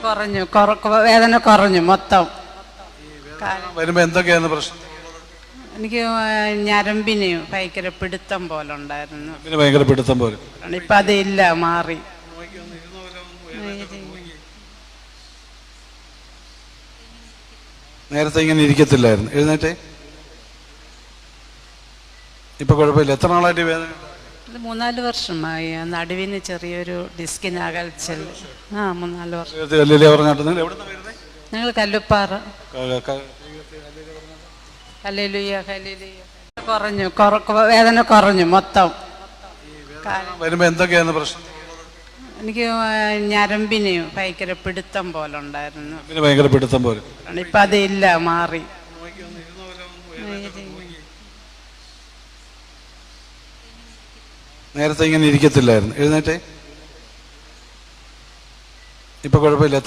കുറഞ്ഞു, വേദന കുറഞ്ഞു മൊത്തം. വരുമ്പോ എന്തൊക്കെയാണ് പ്രശ്നം? എനിക്ക് ഞരമ്പിന് ഭയങ്കര പിടുത്തം പോലെ ഉണ്ടായിരുന്നു. ഭയങ്കര പിടുത്തം പോലെ. ഇപ്പൊ അതില്ല, മാറി. നേരത്തെ ഇങ്ങനെ ഇരിക്കത്തില്ലായിരുന്നു. എഴുന്നേറ്റേ. ഇപ്പൊ കുഴപ്പമില്ല. എത്ര നാളായിട്ട് വേദന? 3-4 വർഷമായി. നടുവിന് ചെറിയൊരു ഡിസ്കിന് അകൽച്ചൽ. 3-4 വർഷം. ഞങ്ങൾ കല്ലുപ്പാറ. കുറഞ്ഞു, വേദന കുറഞ്ഞു മൊത്തം. വരുമ്പോ എന്തൊക്കെയാണ് പ്രശ്നം? എനിക്ക് ഞരമ്പിന് ഭയങ്കര പിടുത്തം പോലെ ഉണ്ടായിരുന്നു. ഭയങ്കര പിടുത്തം പോലെ. ഇപ്പൊ അതില്ല, മാറി. നേരത്തെ ഇങ്ങനെ ഇരിക്കത്തില്ലായിരുന്നു. എഴുന്നേറ്റേ. ഇപ്പൊ കുഴപ്പമില്ല.